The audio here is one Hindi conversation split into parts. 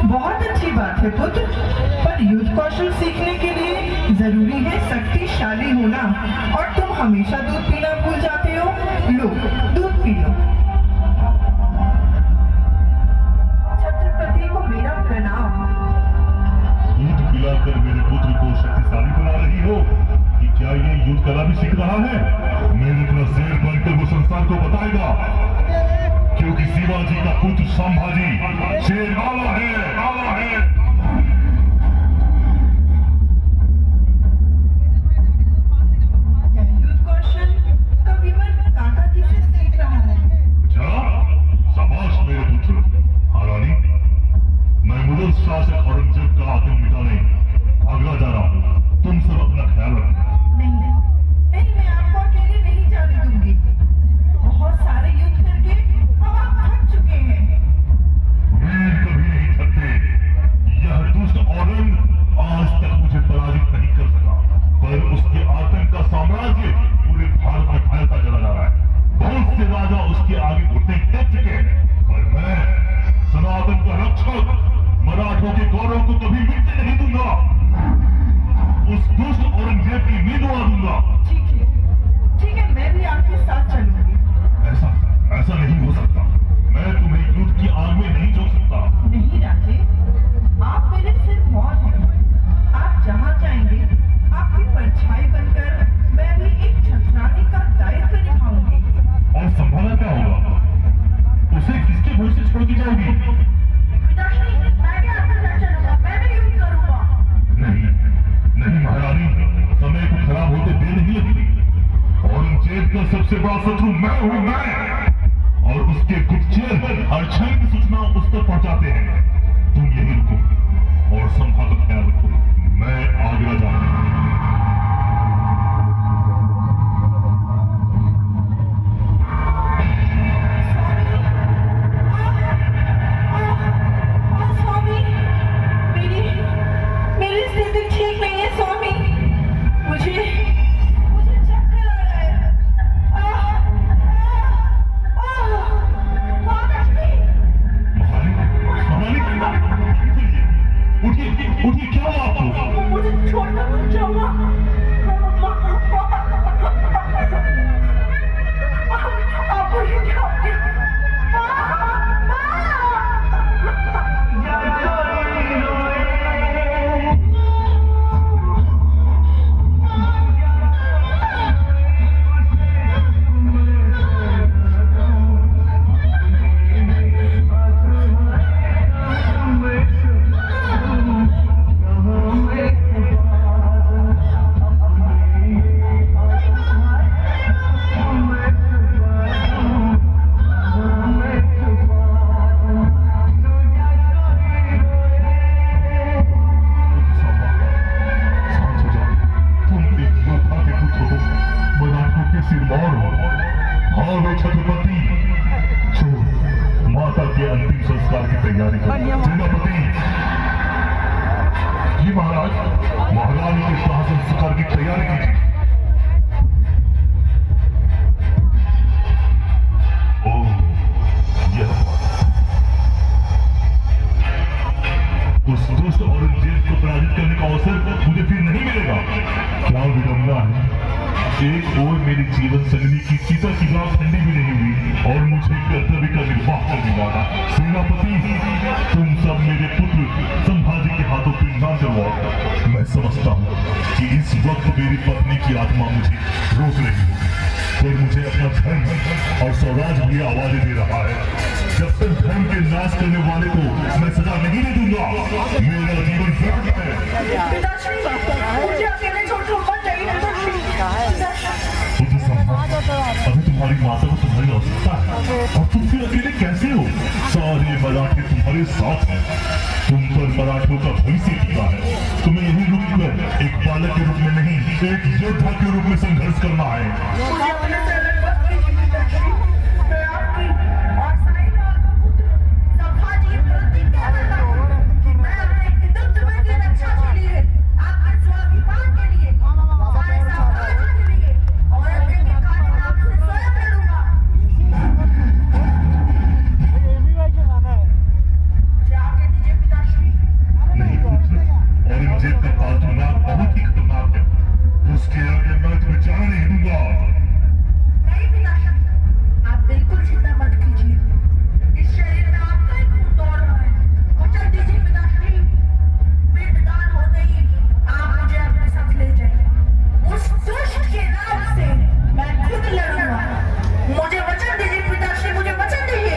बहुत अच्छी बात है पुत्र, पर युद्ध कौशल सीखने के लिए जरूरी है शक्तिशाली होना, और तुम हमेशा दूध पीना भूल जाते हो। लो, दूध पी लो। छत्रपति को मेरा प्रणाम। दूध पिलाकर मेरे पुत्र को शक्तिशाली बना रही हो कि क्या ये युद्ध कला भी सीख रहा है? मेरे तरह शेर बनकर वो संसार को बताएगा, क्योंकि शिवाजी का पुत्र संभाजी शेर वाला है। युद्ध कौशल का विवरण काका जी से सीख रहा है। शाबाश मेरे पुत्र। महारानी, मैं मुगल शासक औरंगजेब का आतंक मिटाने आगरा जा रहा हूँ। तुम सब अपना ख्याल रखना। नहीं, मैं आपको अकेले नहीं जाने दूंगी। बहुत सारे युद्ध करके अब आप थक चुके हैं। वीर कभी नहीं थकते। यह दुष्ट औरंग आज तक मुझे पराजित नहीं कर सका, पर उसके आतंक का साम्राज्य पूरे भारत में फैलता चला जा रहा है। बहुत से राजा उसके आगे घुटने टेक चुके हैं, पर मैं सनातन का रक्षक मराठों के गौरव को कभी मिटने नहीं दूंगा। उस दुष्ट औरंगजेब की नींद उड़ा दूंगा। ठीक है, मैं भी आपके साथ चलूंगी। ऐसा नहीं हो सकता। मैं तुम्हें युद्ध की आग में नहीं झोंक सकता। नहीं राजे, आप मेरे सिर्फ मौत हैं। आप जहाँ जाएंगे आपकी परछाई बनकर मैं भी एक छत्रानी का दायित्व निभाऊंगी। और संभाला क्या होगा? उसे किसके बोझ से छोड़ के जाओगी? पिताश्री, मैं भी आपके साथ चलूंगा। मैं भी युद्ध करूंगा। नहीं महारानी, समय को खराब होते देर नहीं लगती। औरंगजेब का सबसे बड़ा शत्रु मैं हूं, मैं। और उसके गुप्तचर हर क्षण की सूचना उस तक पहुंचाते हैं। तुम यही रुको और संभा का ख्याल रखो। मैं आगरा जाऊंगा। स्वामी, मेरी स्थिति ठीक नहीं है स्वामी। मुझे चक्कर आ रहा है। उठिए, क्या हुआ आपको? मुझे छोड़कर मत जाओ। आप मुझे छोड़िए। छत्रपति, माता के अंतिम संस्कार की तैयारी करो। सेनापति जी महाराज, महारानी के शाह संस्कार की तैयारी कीजिए। उस दुष्ट औरंगजेब को पराजित करने का अवसर मुझे फिर नहीं मिलेगा। क्या विडंबना है। एक ओर मेरी जीवन संगनी की सीता की रात ठंडी भी नहीं हुई और मुझे कर्तव्य का निर्वाह करने लगा। सेनापति, तुम सब मेरे पुत्र संभाजी के हाथों पे ना करवाओ। मैं समझता हूँ कि इस वक्त मेरी पत्नी की आत्मा मुझे रोक रही है, पर मुझे अपना धर्म और स्वराज भी आवाज दे रहा है। जब तक धर्म के नाश करने वाले को मैं सजा नहीं दे दूंगा, मेरा जीवन व्यर्थ है। पिताश्री, मुझे अकेले छोड़ मत जाइए। और तुम फिर अकेले कैसे हो? सारे मराठे तुम्हारे साथ हैं। तुम पर मराठों का भविष्य टिका है। तुम्हें यही रुक कर एक बालक के रूप में नहीं, एक योद्धा के रूप में संघर्ष करना है। मुझे अपने से अलग मत कीजिए पिताश्री। मैं आपकी और साई माँ का पुत्र संभाजी प्रतिज्ञा करता हूँ कि मैं अपने हिंदुत्व की रक्षा के लिए, आपके स्वाभिमान के लिए, हमारे साम्राज्य के लिए और अपने के कानून आपसे स्वयं लड़ूंगा। मुझे आगे दीजिए पिताश्री। नहीं पुत्र, औरंगजेब का पालतू नाग बहुत ही खतरनाक है। उसके आगे मैं तुम्हें जाने नहीं दूंगा। नहीं पिताश्री, आप बिल्कुल चिंता मत कीजिए। इस शरीर में आपका ही खून दौड़ रहा है। वचन दीजिए पिताश्री, पिंडदान होते ही आप मुझे अपने साथ ले जाइए। उस दुष्ट के नाम से मैं खुद लड़ूंगा। मुझे वचन दीजिए पिताश्री, मुझे वचन दीजिए।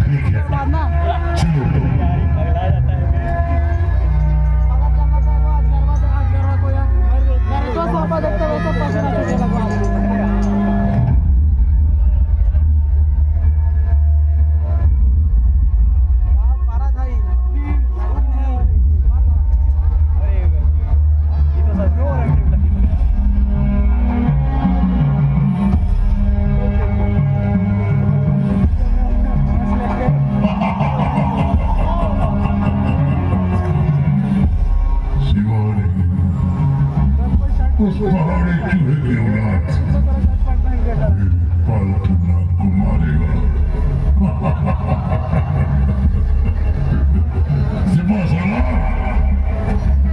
ठीक है, चलो तो। शिवानी, उस पहाड़ी चूहे की औलाद